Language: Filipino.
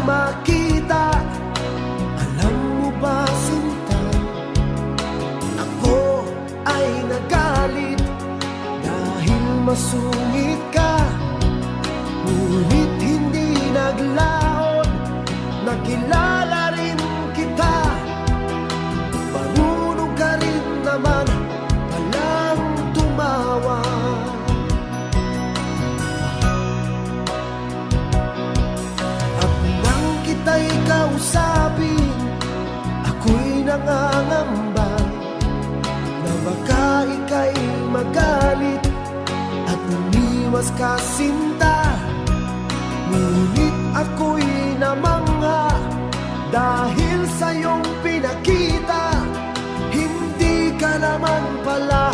makita. Alam mo ba, sinta, ako ay nagalit dahil masungit ka. Ngunit hindi naglaon, nakilala rin kita. Marunong ka rin naman palang tumawa. At nang kita'y kausapin, ako'y nangangamba na baka ika'y magalit at umiwas ka, sinta. Ngunit ako'y namangha dahil sa iyong pinakita. Hindi ka naman pala